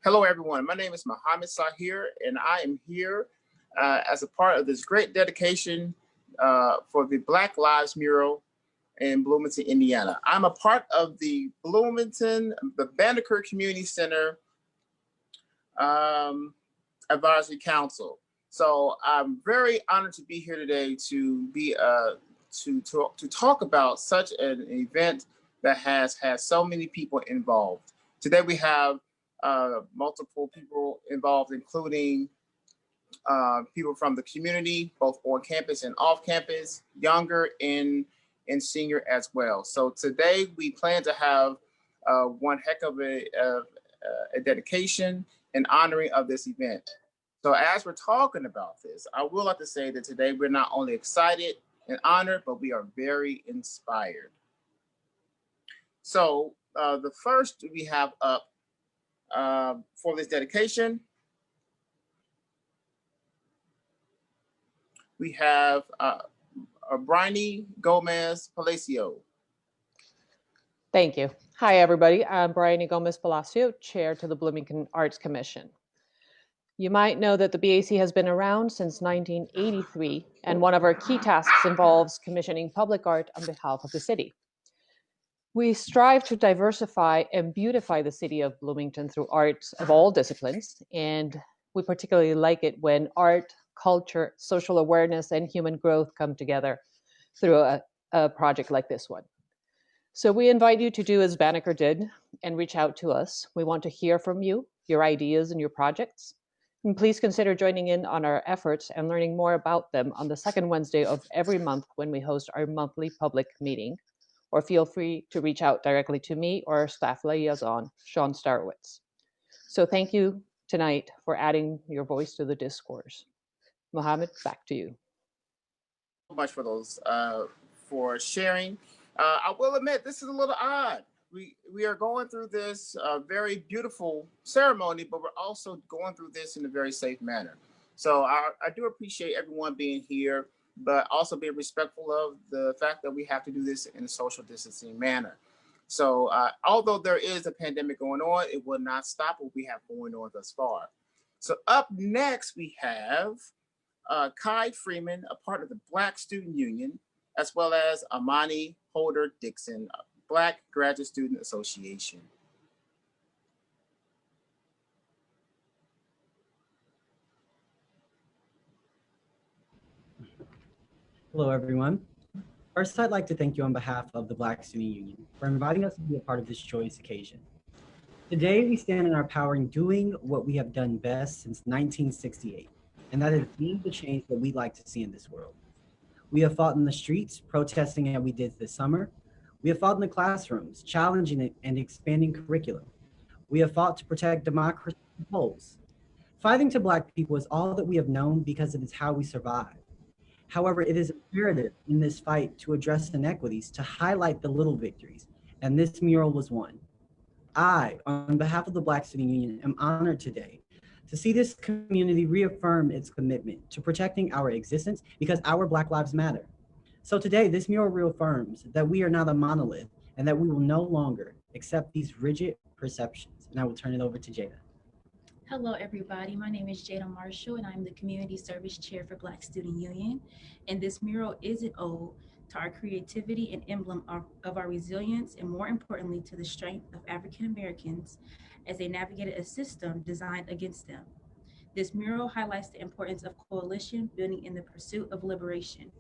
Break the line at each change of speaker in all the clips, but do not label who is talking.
Hello, everyone. My name is Mohammed and I am here as a part of this great dedication for the Black Lives Mural in Bloomington, Indiana. I'm a part of the Banneker Community Center Advisory Council. So I'm very honored to be here today to talk about such an event that has had so many people involved. Today we have multiple people involved, including people from the community, both on campus and off campus, younger and senior as well. So today we plan to have one heck of a dedication and honoring of this event. So as we're talking about this, I would like to say that today we're not only excited and honored, but we are very inspired. So the first we have up for this dedication, we have Bryony Gomez Palacio.
Thank you. Hi, everybody. I'm Bryony Gomez Palacio, Chair to the Bloomington Arts Commission. You might know that the BAC has been around since 1983, and one of our key tasks involves commissioning public art on behalf of the city. We strive to diversify and beautify the city of Bloomington through arts of all disciplines, and we particularly like it when art, culture, social awareness, and human growth come together through a project like this one. So we invite you to do as Banneker did and reach out to us. We want to hear from you, your ideas and your projects. And please consider joining in on our efforts and learning more about them on the second Wednesday of every month when we host our monthly public meeting. Or feel free to reach out directly to me or our staff liaison, Sean Starwitz. So thank you tonight for adding your voice to the discourse. Mohammed, back to you.
Thank you so much for those, for sharing. I will admit, this is a little odd. We are going through this very beautiful ceremony, but we're also going through this in a very safe manner. So I do appreciate everyone being here, but also be respectful of the fact that we have to do this in a social distancing manner. So although there is a pandemic going on, it will not stop what we have going on thus far. So up next, we have Kai Freeman, a part of the Black Student Union, as well as Amani Holder Dixon, Black Graduate Student Association.
Hello, everyone. First, I'd like to thank you on behalf of the Black Student Union for inviting us to be a part of this joyous occasion. Today, we stand in our power in doing what we have done best since 1968, and that is being the change that we'd like to see in this world. We have fought in the streets, protesting as we did this summer. We have fought in the classrooms, challenging it and expanding curriculum. We have fought to protect democracy and polls. Fighting to Black people is all that we have known because it is how we survive. However, it is imperative in this fight to address inequities, to highlight the little victories, and this mural was one. I, on behalf of the Black Student Union, am honored today to see this community reaffirm its commitment to protecting our existence because our Black lives matter. So today, this mural reaffirms that we are not a monolith and that we will no longer accept these rigid perceptions. And I will turn it over to Jada.
Hello, everybody. My name is Jada Marshall, and I'm the Community Service Chair for Black Student Union. And this mural is an ode to our creativity and emblem of our resilience, and more importantly, to the strength of African Americans as they navigated a system designed against them. This mural highlights the importance of coalition building in the pursuit of liberation.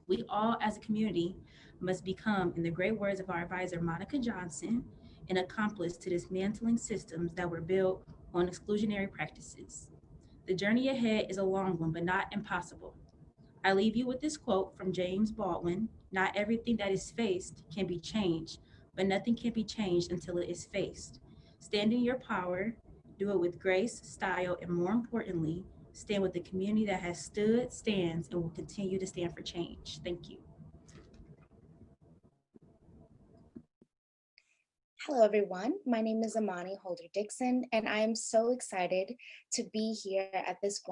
We all, as a community, must become, in the great words of our advisor, Monica Johnson, an accomplice to dismantling systems that were built on exclusionary practices. The journey ahead is a long one, but not impossible. I leave you with this quote from James Baldwin: "Not everything that is faced can be changed, but nothing can be changed until it is faced. Stand in your power, do it with grace, style, and more importantly, stand with the community that has stood, stands, and will continue to stand for change. Thank you.
Hello, everyone. My name is Amani Holder-Dixon, and I am so excited to be here at this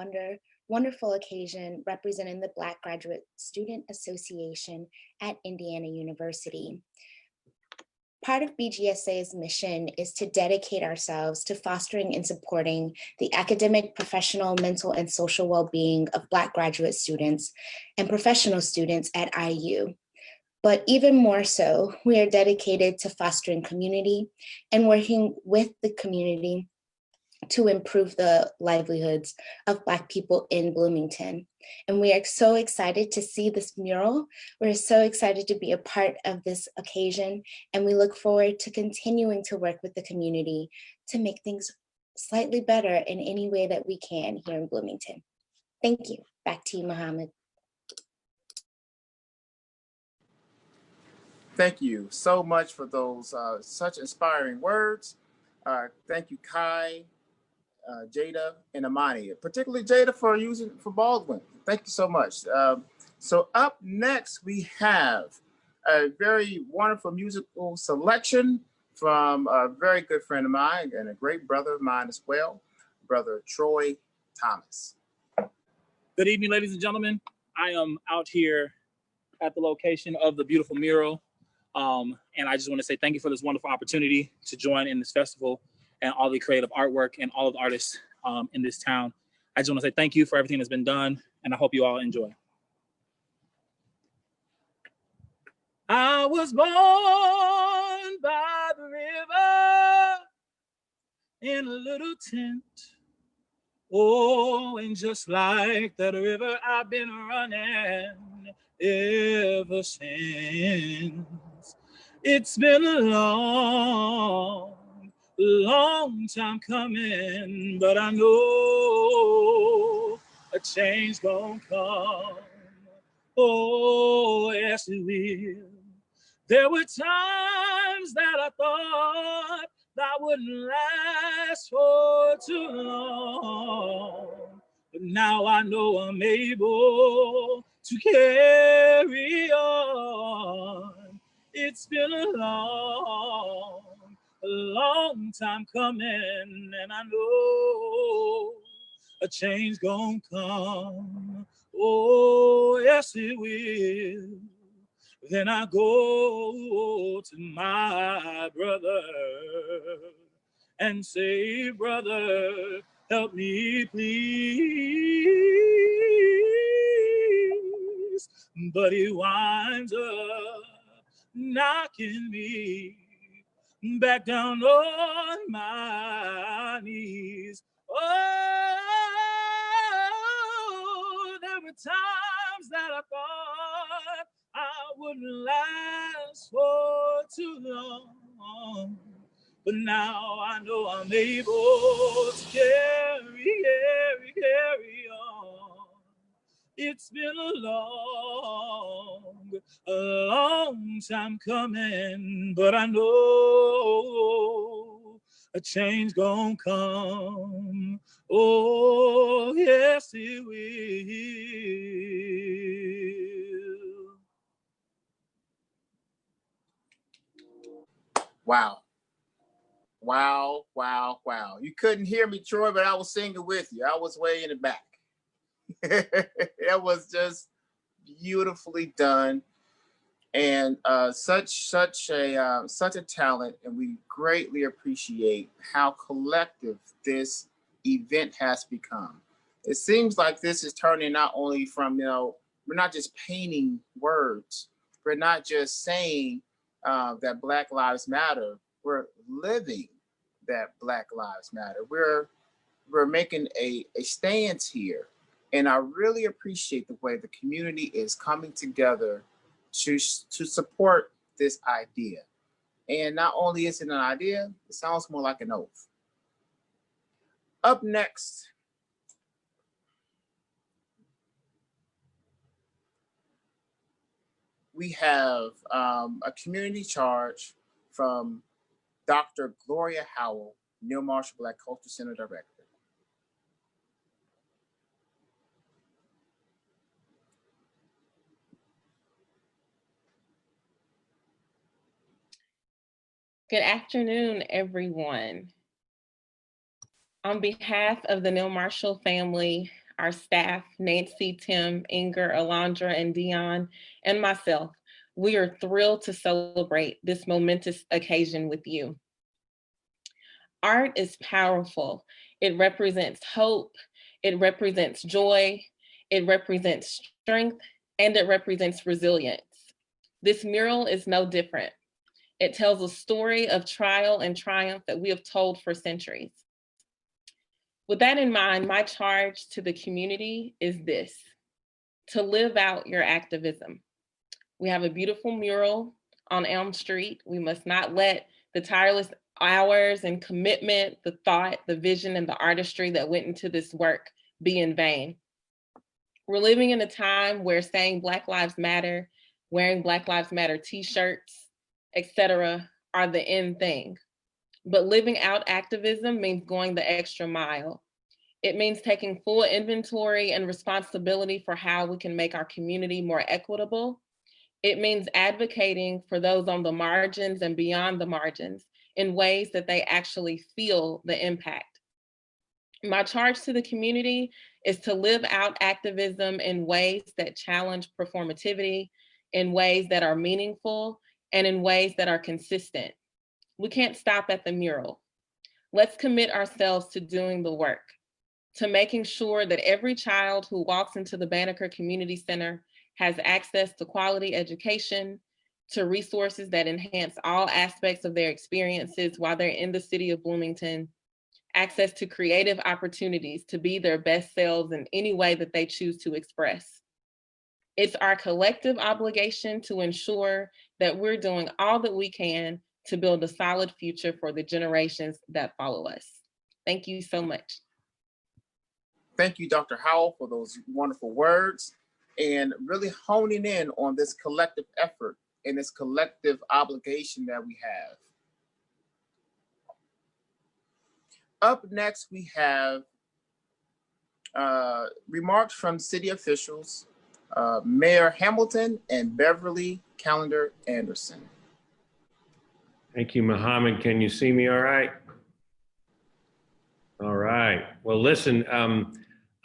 wonderful occasion representing the Black Graduate Student Association at Indiana University. Part of BGSA's mission is to dedicate ourselves to fostering and supporting the academic, professional, mental, and social well-being of Black graduate students and professional students at IU. But even more so, we are dedicated to fostering community and working with the community to improve the livelihoods of Black people in Bloomington. And we are so excited to see this mural. We're so excited to be a part of this occasion, and we look forward to continuing to work with the community to make things slightly better in any way that we can here in Bloomington. Thank you. Back to you, Mohammed.
Thank you so much for those such inspiring words. Thank you, Kai, Jada, and Amani, particularly Jada for Baldwin. Thank you so much. So up next, we have a very wonderful musical selection from a very good friend of mine and a great brother of mine as well, Brother Troy Thomas.
Good evening, ladies and gentlemen. I am out here at the location of the beautiful mural. And I just want to say thank you for this wonderful opportunity to join in this festival and all the creative artwork and all of the artists in this town. I just want to say thank you for everything that's been done, and I hope you all enjoy. I was born by the river in a little tent. Oh, and just like that river, I've been running ever since. It's been a long time coming, but I know a change gonna come. Oh, yes, it will. There were times that I thought that wouldn't last for too long, but now I know I'm able to carry on. It's been a long time coming, and I know a change gonna come. Oh, yes, it will. Then I go to my brother and say, brother, help me, please. But he winds up knocking me back down on my knees. Oh, there were times that I thought I wouldn't last for too long, but now I know I'm able to carry on. It's been a long time coming, but I know a change gonna come. Oh, yes, it will.
Wow. Wow, wow, wow. You couldn't hear me, Troy, but I was singing with you. I was way in the back. It was just beautifully done, and such a talent, and we greatly appreciate how collective this event has become. It seems like this is turning not only from, we're not just painting words, we're not just saying that Black Lives Matter, we're living that Black Lives Matter. We're making a stance here. And I really appreciate the way the community is coming together to support this idea. And not only is it an idea, it sounds more like an oath. Up next, we have a community charge from Dr. Gloria Howell, Neil Marshall Black Culture Center Director.
Good afternoon, everyone. On behalf of the Neil Marshall family, our staff, Nancy, Tim, Inger, Alondra, and Dion, and myself, we are thrilled to celebrate this momentous occasion with you. Art is powerful. It represents hope, it represents joy, it represents strength, and it represents resilience. This mural is no different. It tells a story of trial and triumph that we have told for centuries. With that in mind, my charge to the community is this: to live out your activism. We have a beautiful mural on Elm Street. We must not let the tireless hours and commitment, the thought, the vision, and the artistry that went into this work be in vain. We're living in a time where saying Black Lives Matter, wearing Black Lives Matter t-shirts, etc. are the in thing. But living out activism means going the extra mile. It means taking full inventory and responsibility for how we can make our community more equitable. It means advocating for those on the margins and beyond the margins in ways that they actually feel the impact. My charge to the community is to live out activism in ways that challenge performativity, in ways that are meaningful, and in ways that are consistent. We can't stop at the mural. Let's commit ourselves to doing the work, to making sure that every child who walks into the Banneker Community Center has access to quality education, to resources that enhance all aspects of their experiences while they're in the city of Bloomington, access to creative opportunities to be their best selves in any way that they choose to express. It's our collective obligation to ensure that we're doing all that we can to build a solid future for the generations that follow us. Thank you so much.
Thank you, Dr. Howell, for those wonderful words and really honing in on this collective effort and this collective obligation that we have. Up next, we have remarks from city officials, Mayor Hamilton and Beverly Calendar Anderson.
Thank you, Mohammed. Can you see me all right? All right. Well, listen,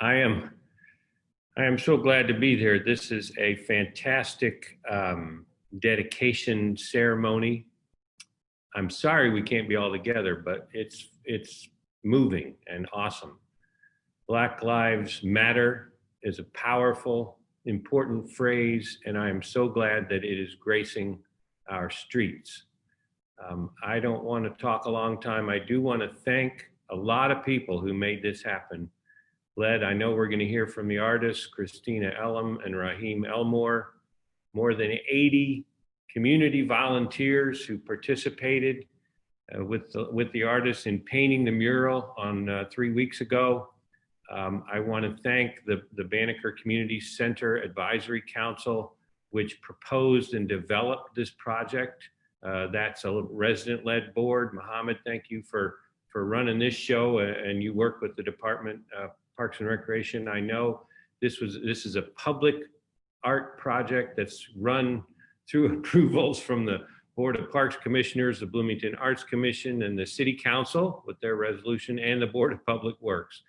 I am so glad to be here. This is a fantastic dedication ceremony. I'm sorry we can't be all together, but it's moving and awesome. Black Lives Matter is a powerful, important phrase, and I am so glad that it is gracing our streets. I don't want to talk a long time. I do want to thank a lot of people who made this happen. I know we're going to hear from the artists, Christina, Elem, and Raheem, Elmore. More than 80 community volunteers who participated with the artists in painting the mural on 3 weeks ago. I want to thank the Banneker Community Center Advisory Council, which proposed and developed this project. That's a resident-led board. Mohammed, thank you for running this show, and you work with the Department of Parks and Recreation. I know this is a public art project that's run through approvals from the Board of Parks Commissioners, the Bloomington Arts Commission, and the City Council with their resolution, and the Board of Public Works.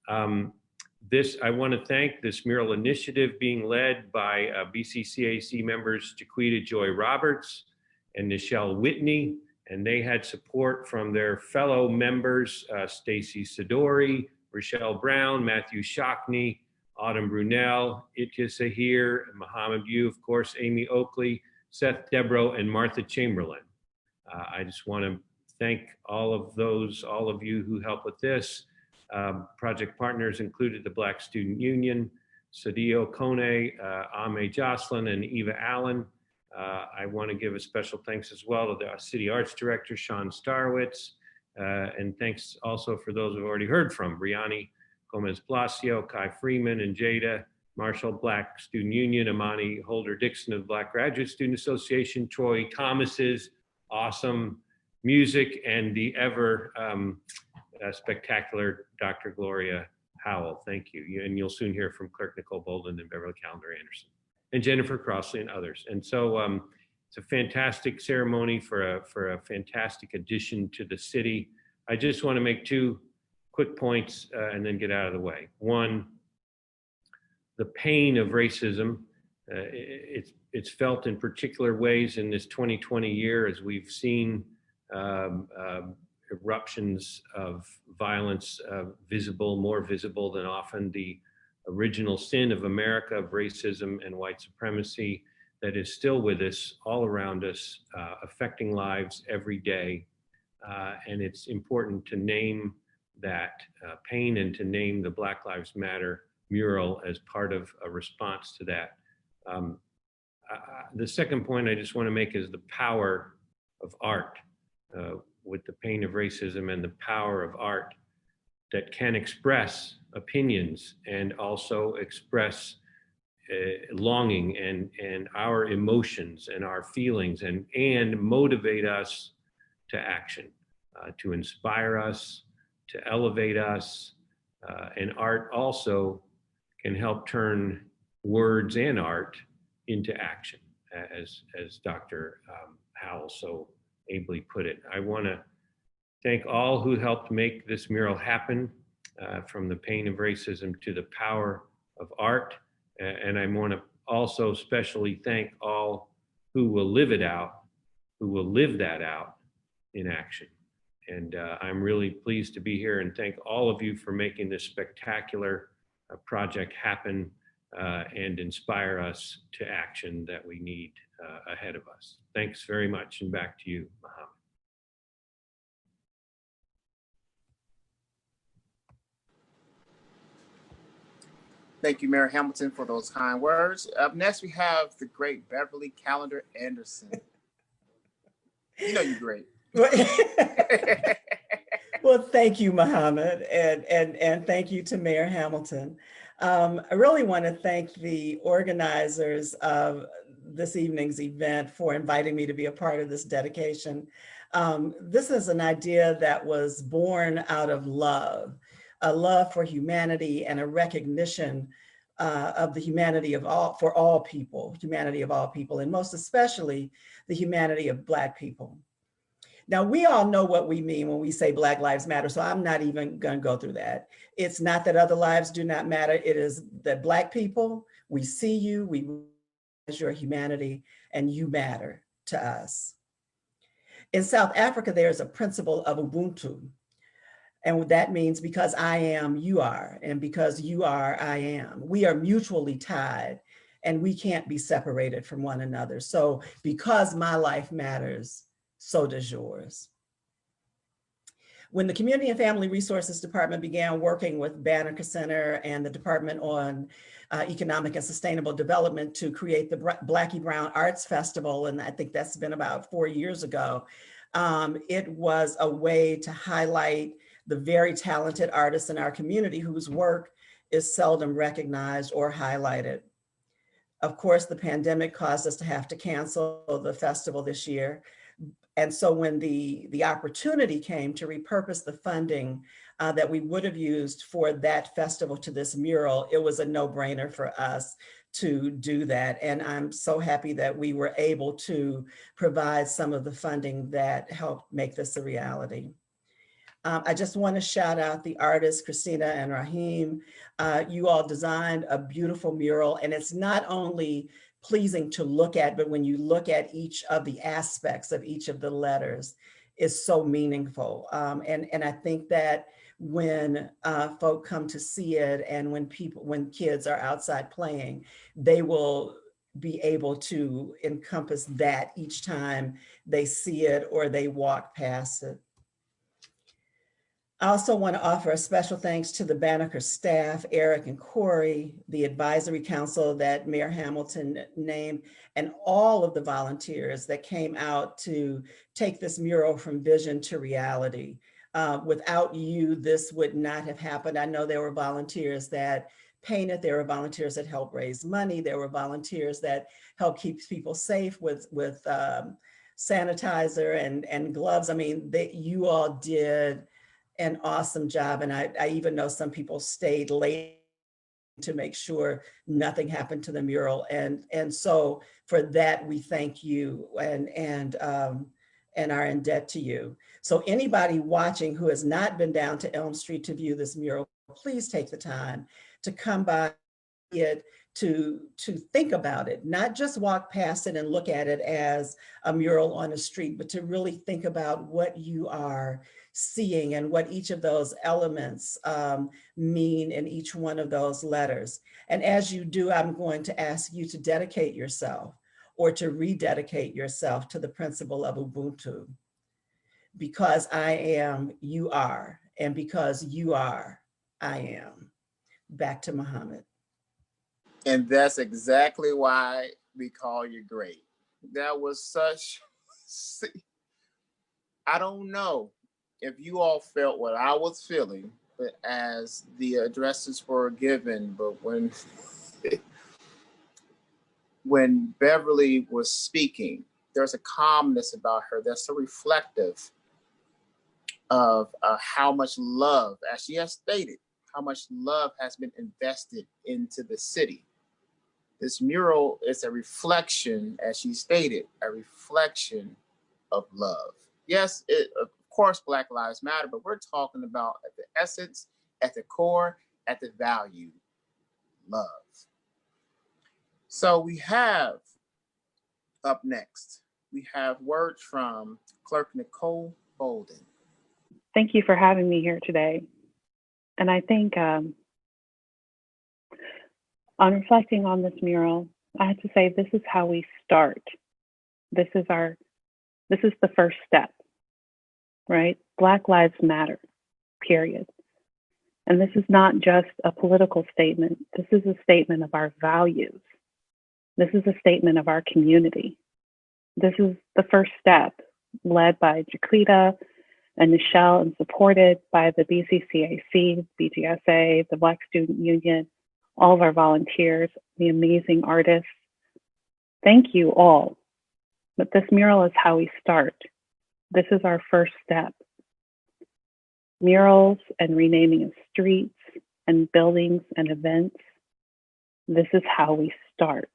I want to thank this mural initiative being led by BCCAC members Jaquita Joy Roberts and Nichelle Whitney, and they had support from their fellow members, Stacy Sidori, Rochelle Brown, Matthew Shockney, Autumn Brunel, Itya Sahir, Mohammed Yu, of course, Amy Oakley, Seth Debro, and Martha Chamberlain. I just want to thank all of you who helped with this. Project partners included the Black Student Union, Sadio Kone, Ame Jocelyn, and Eva Allen. I want to give a special thanks as well to the City Arts Director, Sean Starwitz, and thanks also for those we've already heard from, Brianni Gomez Palacio, Kai Freeman, and Jada Marshall, Black Student Union, Amani Holder Dixon of Black Graduate Student Association, Troy Thomas's awesome music, and the ever spectacular Dr. Gloria Howell. Thank you. And you'll soon hear from Clerk Nicole Bolden and Beverly Calendar Anderson, and Jennifer Crossley and others. And so It's a fantastic ceremony for a fantastic addition to the city. I just want to make two quick points and then get out of the way. One, the pain of racism. It's felt in particular ways in this 2020 year as we've seen eruptions of violence more visible than often. The original sin of America, of racism and white supremacy, that is still with us, all around us, affecting lives every day. And it's important to name that pain and to name the Black Lives Matter mural as part of a response to that. The second point I just want to make is the power of art, with the pain of racism and the power of art that can express opinions and also express longing and our emotions and our feelings and motivate us to action, to inspire us, to elevate us. And art also can help turn words and art into action, as Dr. Howell so ably put it. I want to thank all who helped make this mural happen, from the pain of racism to the power of art. And I want to also especially thank all who will live it out, who will live that out in action. And I'm really pleased to be here and thank all of you for making this spectacular project happen and inspire us to action that we need ahead of us. Thanks very much, and back to you, Mohammed.
Thank you, Mayor Hamilton, for those kind words. Up next, we have the great Beverly Calendar Anderson. You know you're great.
Well, thank you, Mohammed, and thank you to Mayor Hamilton. I really want to thank the organizers of this evening's event for inviting me to be a part of this dedication. This is an idea that was born out of love, a love for humanity and a recognition of the humanity of all people, and most especially the humanity of Black people. Now, we all know what we mean when we say Black Lives Matter, so I'm not even going to go through that. It's not that other lives do not matter. It is that Black people, we see you, we recognize your humanity, and you matter to us. In South Africa, there's a principle of Ubuntu. And that means because I am, you are, and because you are, I am. We are mutually tied and we can't be separated from one another. So because my life matters, so does yours. When the Community and Family Resources Department began working with Banneker Center and the Department on Economic and Sustainable Development to create the Blackie Brown Arts Festival, and I think that's been about 4 years ago, it was a way to highlight the very talented artists in our community whose work is seldom recognized or highlighted. Of course, the pandemic caused us to have to cancel the festival this year. And so when the opportunity came to repurpose the funding that we would have used for that festival to this mural, it was a no-brainer for us to do that. And I'm so happy that we were able to provide some of the funding that helped make this a reality. I just want to shout out the artists, Christina and Raheem. You all designed a beautiful mural, and it's not only pleasing to look at, but when you look at each of the aspects of each of the letters, it's so meaningful. And I think that when folk come to see it and when kids are outside playing, they will be able to encompass that each time they see it or they walk past it. I also want to offer a special thanks to the Banneker staff, Eric and Corey, the advisory council that Mayor Hamilton named, and all of the volunteers that came out to take this mural from vision to reality. Without you, this would not have happened. I know there were volunteers that painted, there were volunteers that helped raise money, there were volunteers that helped keep people safe with sanitizer and gloves. I mean, you all did an awesome job. And I even know some people stayed late to make sure nothing happened to the mural. And so for that, we thank you and are in debt to you. So anybody watching who has not been down to Elm Street to view this mural, please take the time to come by it, to think about it, not just walk past it and look at it as a mural on a street, but to really think about what you are seeing and what each of those elements mean in each one of those letters. And as you do, I'm going to ask you to dedicate yourself or to rededicate yourself to the principle of Ubuntu. Because I am, you are, and because you are, I am. Back to Mohammed.
And that's exactly why we call you great. That was such, I don't know if you all felt what I was feeling, but as the addresses were given, but when Beverly was speaking, there's a calmness about her that's so reflective of how much love, as she has stated, how much love has been invested into the city. This mural is a reflection, as she stated, a reflection of love. Yes, of course, Black Lives Matter, but we're talking about at the essence, at the core, at the value, love. So we have up next, we have words from Clerk Nicole Bolden.
Thank you for having me here today. And I think on reflecting on this mural, I have to say this is how we start. This is the first step, right? Black Lives Matter, period. And this is not just a political statement. This is a statement of our values. This is a statement of our community. This is the first step, led by Jaquita and Michelle and supported by the BCCAC, BGSA, the Black Student Union, all of our volunteers, the amazing artists. Thank you all. But this mural is how we start. This is our first step. Murals and renaming of streets and buildings and events. This is how we start.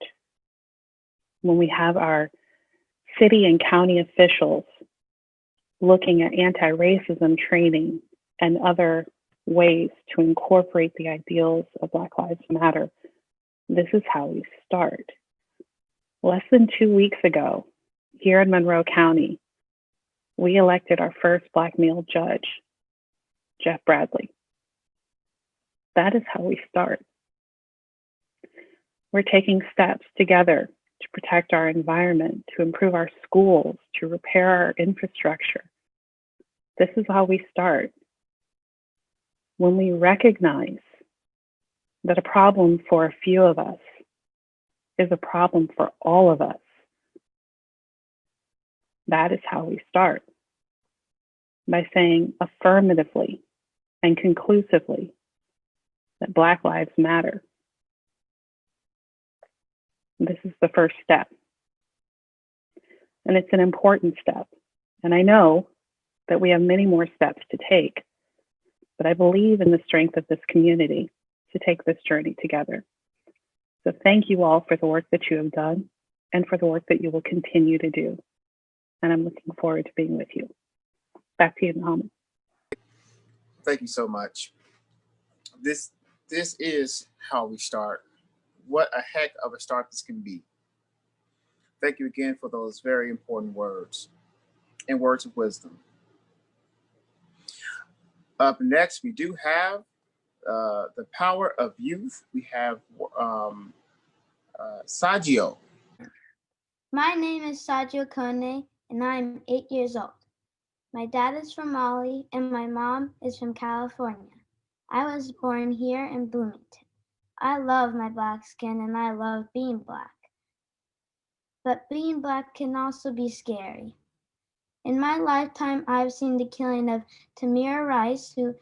When we have our city and county officials looking at anti-racism training and other ways to incorporate the ideals of Black Lives Matter, this is how we start. Less than 2 weeks ago, here in Monroe County, we elected our first Black male judge, Jeff Bradley. That is how we start. We're taking steps together to protect our environment, to improve our schools, to repair our infrastructure. This is how we start. When we recognize that a problem for a few of us is a problem for all of us, that is how we start. By saying affirmatively and conclusively that Black Lives Matter. This is the first step. And it's an important step. And I know that we have many more steps to take, but I believe in the strength of this community to take this journey together. So thank you all for the work that you have done and for the work that you will continue to do. And I'm looking forward to being with you. Back to you, Mohammed.
Thank you so much. This is how we start. What a heck of a start this can be. Thank you again for those very important words and words of wisdom. Up next, we do have the power of youth. We have Saggio.
My name is Saggio Kone, and I'm 8 years old. My dad is from Mali, and my mom is from California. I was born here in Bloomington. I love my black skin, and I love being black. But being black can also be scary. In my lifetime, I've seen the killing of Tamir Rice, who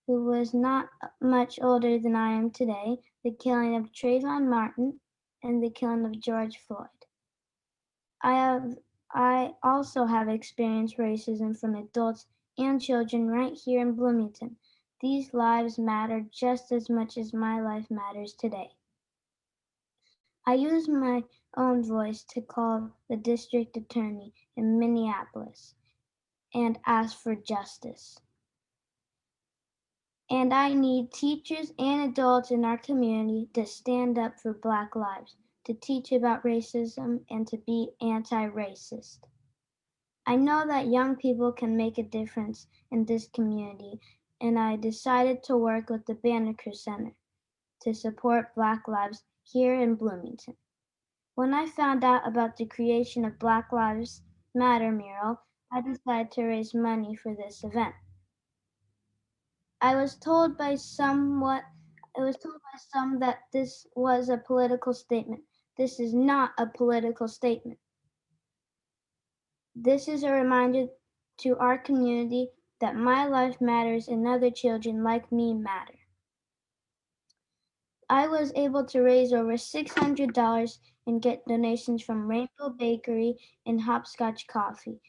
was not much older than I am today, the killing of Trayvon Martin, and the killing of George Floyd. I also have experienced racism from adults and children right here in Bloomington, These lives matter just as much as my life matters today. I use my own voice to call the district attorney in Minneapolis and ask for justice. And I need teachers and adults in our community to stand up for Black lives, to teach about racism, and to be anti-racist. I know that young people can make a difference in this community, and I decided to work with the Banneker Center to support Black lives here in Bloomington. When I found out about the creation of Black Lives Matter mural, I decided to raise money for this event. I was told by some that this was a political statement. This is not a political statement. This is a reminder to our community that my life matters and other children like me matter. I was able to raise over $600 and get donations from Rainbow Bakery and Hopscotch Coffee.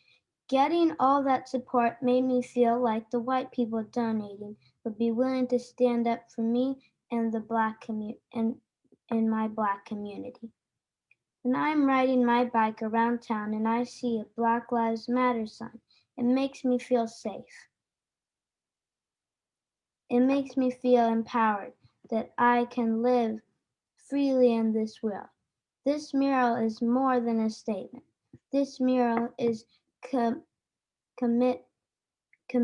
Getting all that support made me feel like the white people donating would be willing to stand up for me and the Black community and in my Black community. When I'm riding my bike around town and I see a Black Lives Matter sign, it makes me feel safe. It makes me feel empowered that I can live freely in this world. This mural is more than a statement. This mural is commitment to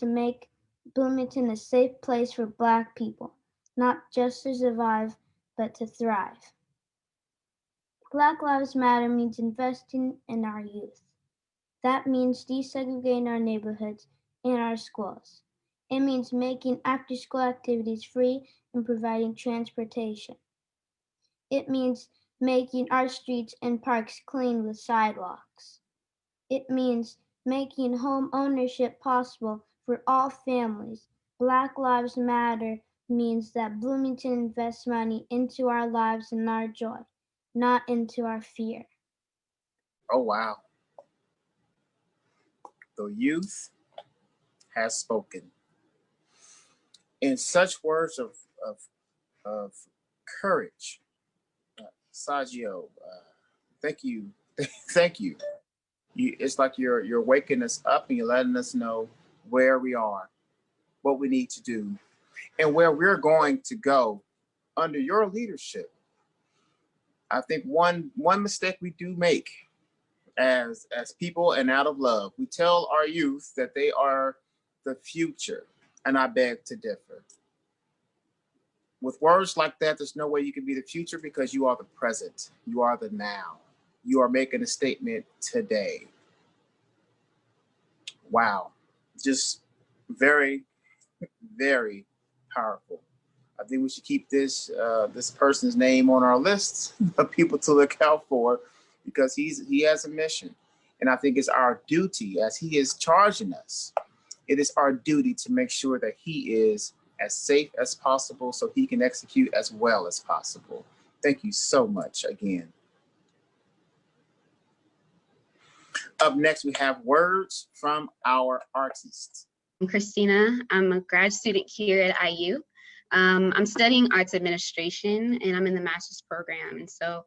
make Bloomington a safe place for Black people, not just to survive, but to thrive. Black Lives Matter means investing in our youth. That means desegregating our neighborhoods and our schools. It means making after-school activities free and providing transportation. It means making our streets and parks clean with sidewalks. It means making home ownership possible for all families. Black Lives Matter means that Bloomington invests money into our lives and our joy, not into our fear.
Oh, wow. The youth has spoken. In such words of courage, Saggio, thank you. Thank you. It's like you're waking us up and you're letting us know where we are, what we need to do, and where we're going to go under your leadership. I think one mistake we do make as people and out of love, we tell our youth that they are the future, and I beg to differ. With words like that, there's no way you can be the future because you are the present. You are the now. You are making a statement today. Wow. Just very, very powerful. I think we should keep this person's name on our list of people to look out for because he has a mission. And I think it's our duty, as he is charging us, it is our duty to make sure that he is as safe as possible so he can execute as well as possible. Thank you so much again. Up next, we have words from our artists.
I'm Christina. I'm a grad student here at IU. I'm studying arts administration and I'm in the master's program. And so,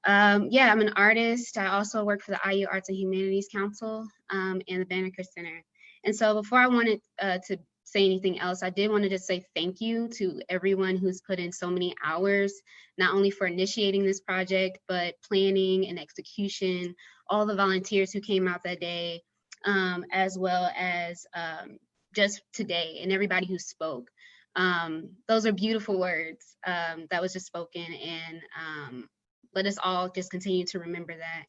yeah, I'm an artist. I also work for the IU Arts and Humanities Council and the Banneker Center. And so before I wanted to say anything else, I did want to just say thank you to everyone who's put in so many hours, not only for initiating this project, but planning and execution, all the volunteers who came out that day, as well as just today and everybody who spoke. Those are beautiful words that was just spoken, and let us all just continue to remember that.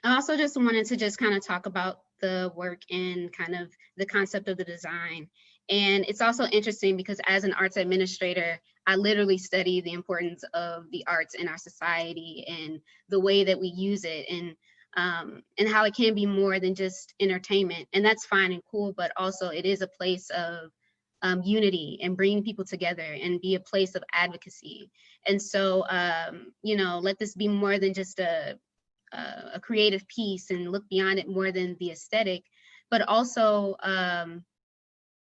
I also just wanted to just kind of talk about the work and kind of the concept of the design. And it's also interesting because as an arts administrator, I literally study the importance of the arts in our society and the way that we use it, and how it can be more than just entertainment. And that's fine and cool, but also it is a place of unity and bringing people together and be a place of advocacy. And so, you know, let this be more than just a creative piece and look beyond it more than the aesthetic, but also,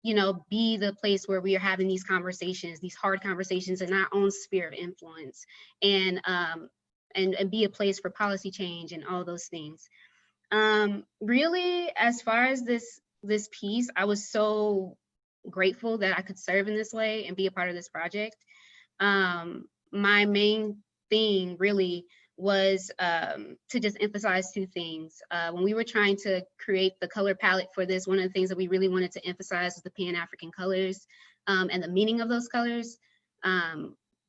you know, be the place where we are having these conversations, these hard conversations in our own sphere of influence, and be a place for policy change and all those things. Really, as far as this piece, I was so grateful that I could serve in this way and be a part of this project. My main thing really was to just emphasize two things. When we were trying to create the color palette for this, one of the things that we really wanted to emphasize was the Pan-African colors and the meaning of those colors.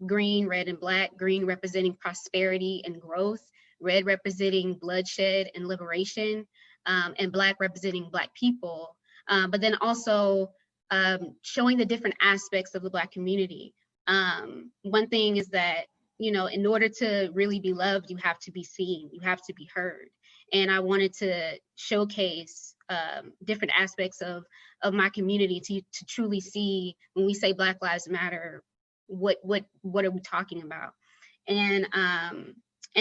Green, red, and black. Green representing prosperity and growth, red representing bloodshed and liberation, and black representing Black people. But then also showing the different aspects of the Black community. One thing is that, you know, in order to really be loved, you have to be seen, you have to be heard. And I wanted to showcase different aspects of my community to truly see, when we say Black Lives Matter, what are we talking about? And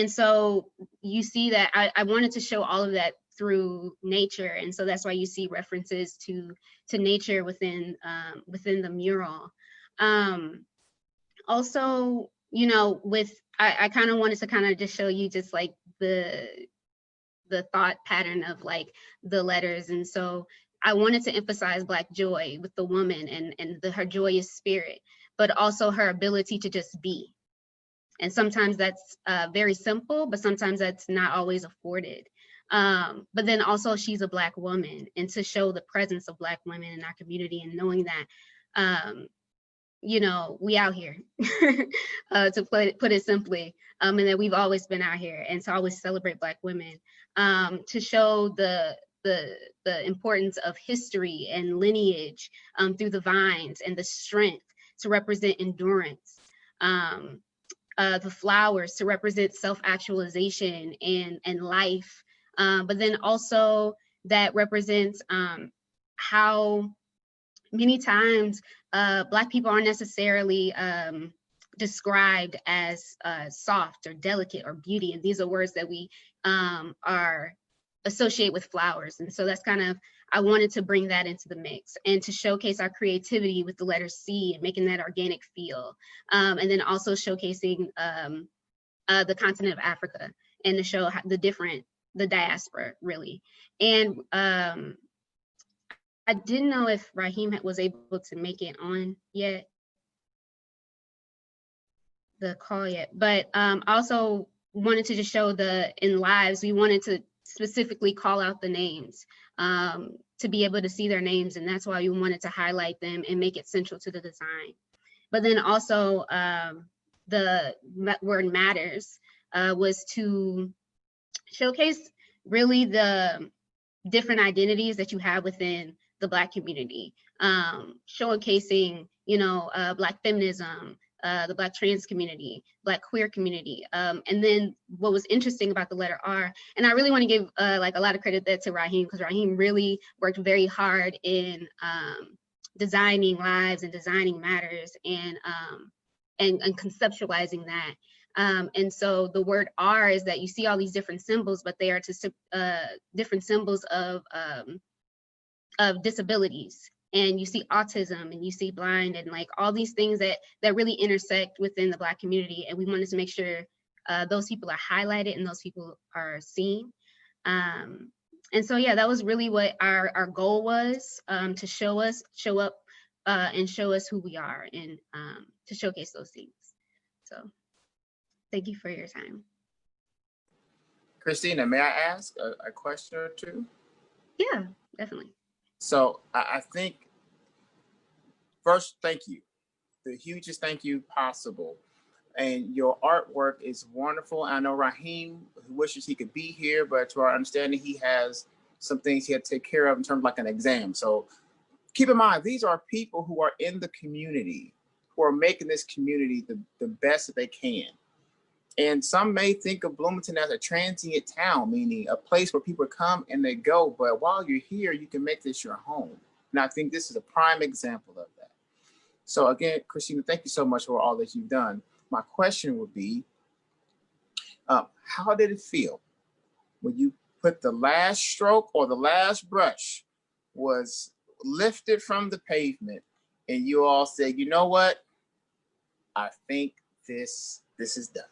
so you see that I wanted to show all of that through nature, and so that's why you see references to nature within the mural. Also, you know, I kind of wanted to kind of just show you just like the thought pattern of like the letters, and so I wanted to emphasize Black joy with the woman and her joyous spirit, but also her ability to just be. And sometimes that's very simple, but sometimes that's not always afforded. But then also she's a Black woman, and to show the presence of Black women in our community, and knowing that, you know, we out here, to put it simply, and that we've always been out here, and to always celebrate Black women, to show the importance of history and lineage through the vines, and the strength to represent endurance. The flowers to represent self-actualization and life, but then also that represents how many times Black people aren't necessarily described as soft or delicate or beauty, and these are words that we are associate with flowers. And so that's kind of, I wanted to bring that into the mix and to showcase our creativity with the letter C and making that organic feel. And then also showcasing the continent of Africa, and to show how the diaspora really. And I didn't know if Raheem was able to make it on yet, the call yet, but also wanted to just show in lives, we wanted to specifically call out the names, to be able to see their names, and that's why we wanted to highlight them and make it central to the design. But then also the word matters was to showcase really the different identities that you have within the Black community, showcasing, you know, Black feminism, the Black trans community, Black queer community. And then what was interesting about the letter R, and I really want to give like a lot of credit there to Raheem, because Raheem really worked very hard in designing lives and designing matters, and conceptualizing that. And so the word R is that you see all these different symbols, but they are different symbols of disabilities. And you see autism, and you see blind, and like all these things that really intersect within the Black community. And we wanted to make sure those people are highlighted and those people are seen. And so, yeah, that was really what our goal was, to show up and show us who we are, and to showcase those things. So thank you for your time.
Christina, may I ask a question or two?
Yeah, definitely.
So I think, first, thank you. The hugest thank you possible. And your artwork is wonderful. I know Raheem wishes he could be here, but to our understanding, he has some things he had to take care of in terms of like an exam. So keep in mind, these are people who are in the community, who are making this community the best that they can. And some may think of Bloomington as a transient town, meaning a place where people come and they go, but while you're here, you can make this your home. And I think this is a prime example of that. So again, Christina, thank you so much for all that you've done. My question would be, how did it feel when you put the last stroke or the last brush was lifted from the pavement and you all said, you know what? I think this is done.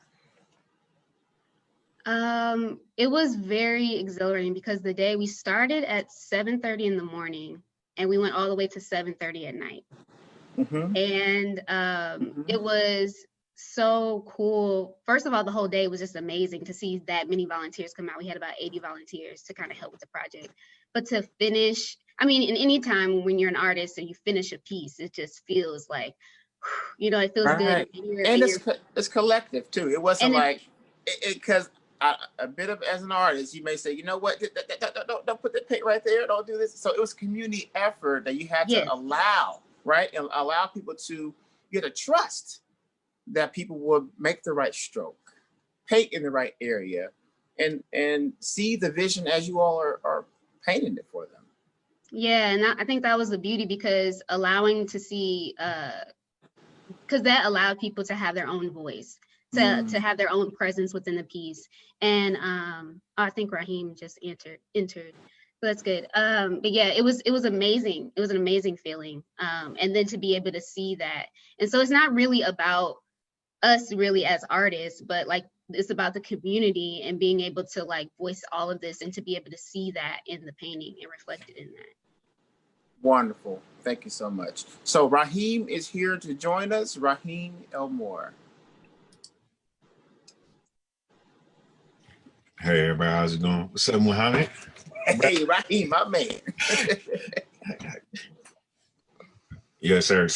It was very exhilarating because the day we started at 7:30 in the morning and we went all the way to 7:30 at night.
Mm-hmm.
And it was so cool. First of all, the whole day was just amazing to see that many volunteers come out. We had about 80 volunteers to kind of help with the project. But to finish, I mean, in any time when you're an artist and you finish a piece, it just feels like, you know, it feels
Right.
good.
And it's collective too. It wasn't like, because a bit of, as an artist, you may say, you know what, don't put that paint right there, don't do this. So it was community effort that you had to allow, right? And allow people to get a trust that people will make the right stroke, paint in the right area, and see the vision as you all are painting it for them.
Yeah, and I think that was the beauty, because allowing to see, because that allowed people to have their own voice, to have their own presence within the piece. And I think Raheem just entered, so that's good. But yeah, it was amazing. It was an amazing feeling. And then to be able to see that. And so it's not really about us really as artists, but like it's about the community and being able to like voice all of this and to be able to see that in the painting and reflected in that.
Wonderful. Thank you so much. So Raheem is here to join us. Raheem Elmore.
Hey everybody, how's it going? What's up, Mohammed?
Hey Raheem, my man.
Yes, sir.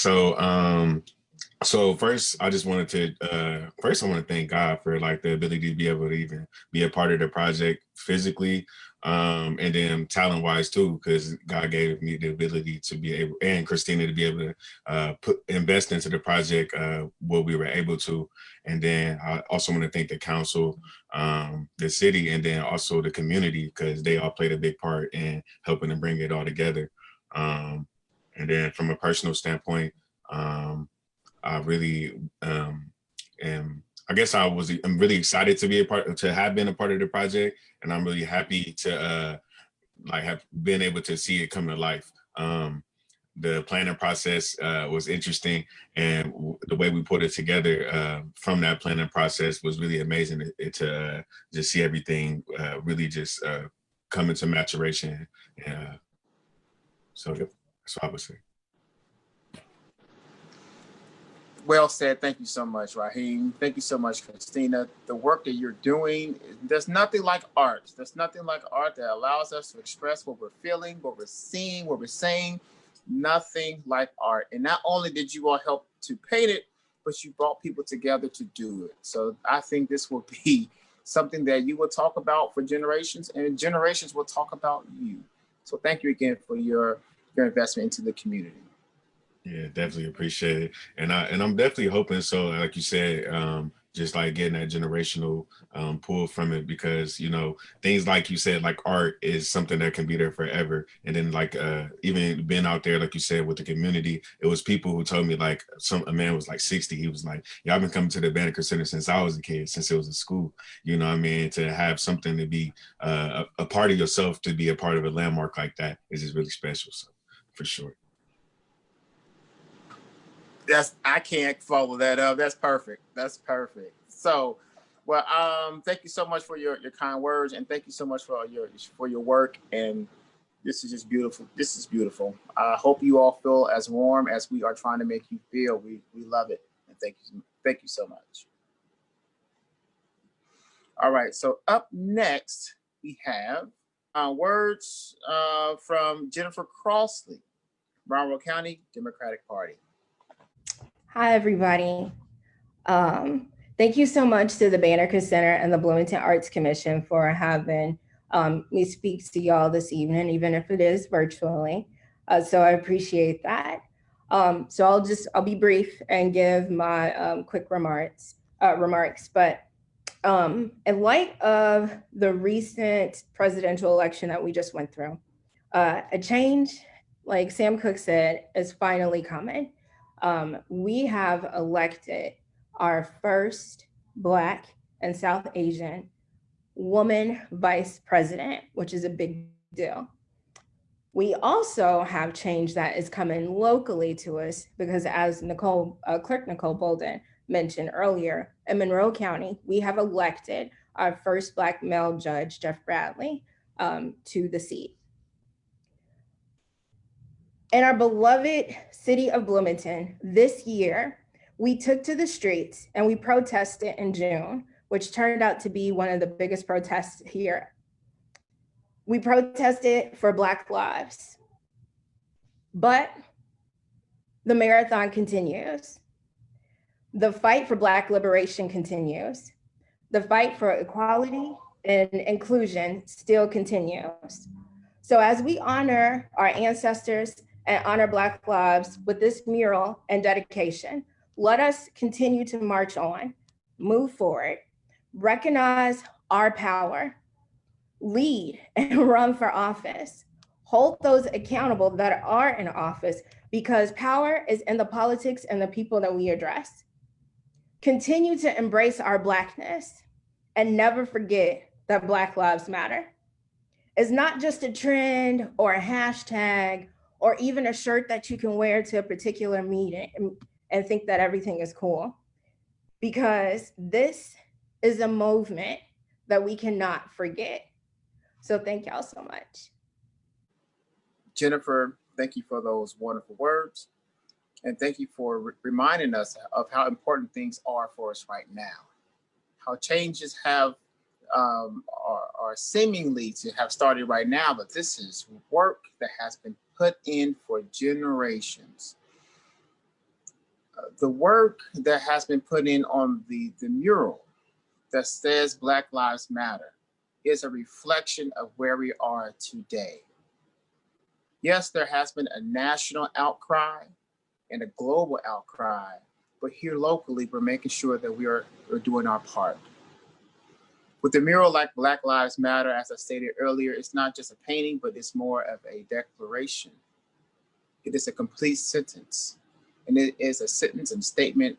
So first, I just wanted to I want to thank God for like the ability to be able to even be a part of the project physically, and then talent-wise too, because God gave me the ability to be able, and Christina, to be able to invest into the project what we were able to. And then I also want to thank the council, the city, and then also the community, because they all played a big part in helping to bring it all together. And then from a personal standpoint, I really I guess I'm really excited to have been a part of the project, and I'm really happy to like have been able to see it come to life. The planning process was interesting, and the way we put it together from that planning process was really amazing to just see everything really just come into maturation. So that's what I would say.
Well said. Thank you so much, Raheem. Thank you so much, Christina. The work that you're doing, there's nothing like art. There's nothing like art that allows us to express what we're feeling, what we're seeing, what we're saying. Nothing like art. And not only did you all help to paint it, but you brought people together to do it. So I think this will be something that you will talk about for generations, and generations will talk about you. So thank you again for your investment into the community.
Yeah, definitely appreciate it. And I'm definitely hoping so, like you said, just like getting that generational pull from it, because, you know, things like you said, like art is something that can be there forever. And then like even being out there, like you said, with the community, it was people who told me, like a man was like 60. He was like, yeah, I've been coming to the Banneker Center since I was a kid, since it was in school. You know what I mean? To have something to be a part of yourself, to be a part of a landmark like that is just really special. So for sure.
I can't follow that up. That's perfect. That's perfect. So, well, thank you so much for your kind words, and thank you so much for your work. And this is just beautiful. This is beautiful. I hope you all feel as warm as we are trying to make you feel. We love it, and thank you so much. All right. So up next we have words from Jennifer Crossley, Monroe County Democratic Party.
Hi, everybody. Thank you so much to the Banneker Center and the Bloomington Arts Commission for having me speak to y'all this evening, even if it is virtually. So I appreciate that. So I'll be brief and give my quick remarks. But in light of the recent presidential election that we just went through, a change, like Sam Cooke said, is finally coming. We have elected our first Black and South Asian woman vice president, which is a big deal. We also have change that is coming locally to us because as Clerk Nicole Bolden mentioned earlier, in Monroe County, we have elected our first Black male judge, Jeff Bradley, to the seat. In our beloved city of Bloomington, this year, we took to the streets and we protested in June, which turned out to be one of the biggest protests here. We protested for Black lives, but the marathon continues. The fight for Black liberation continues. The fight for equality and inclusion still continues. So as we honor our ancestors and honor Black lives with this mural and dedication, let us continue to march on, move forward, recognize our power, lead and run for office, hold those accountable that are in office because power is in the politics and the people that we address. Continue to embrace our Blackness and never forget that Black lives matter. It's not just a trend or a hashtag or even a shirt that you can wear to a particular meeting and think that everything is cool, because this is a movement that we cannot forget. So thank y'all so much.
Jennifer, thank you for those wonderful words. And thank you for reminding us of how important things are for us right now. How changes have are seemingly to have started right now, but this is work that has been put in for generations. The work that has been put in on the mural that says Black Lives Matter is a reflection of where we are today. Yes, there has been a national outcry and a global outcry, but here locally, we're making sure that we're doing our part. With the mural like Black Lives Matter, as I stated earlier, it's not just a painting, but it's more of a declaration. It is a complete sentence, and it is a sentence and statement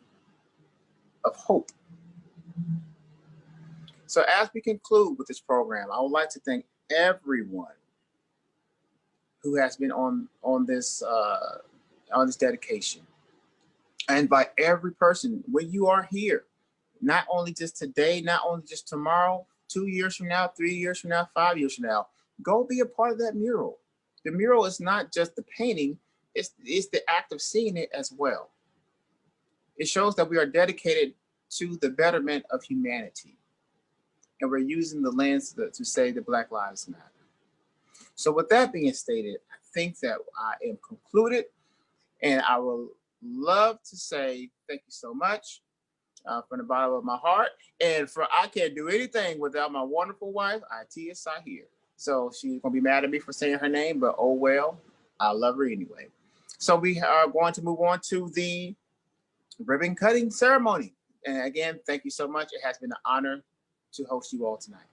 of hope. So as we conclude with this program, I would like to thank everyone who has been on this dedication. I invite every person, when you are here, not only just today, not only just tomorrow, 2 years from now, 3 years from now, 5 years from now, go be a part of that mural. The mural is not just the painting, it's the act of seeing it as well. It shows that we are dedicated to the betterment of humanity. And we're using the lens to say that Black Lives Matter. So with that being stated, I think that I am concluded, and I will love to say thank you so much from the bottom of my heart. And I can't do anything without my wonderful wife, Itia Sahir. So she's gonna be mad at me for saying her name, but oh well, I love her anyway. So we are going to move on to the ribbon cutting ceremony. And again, thank you so much. It has been an honor to host you all tonight.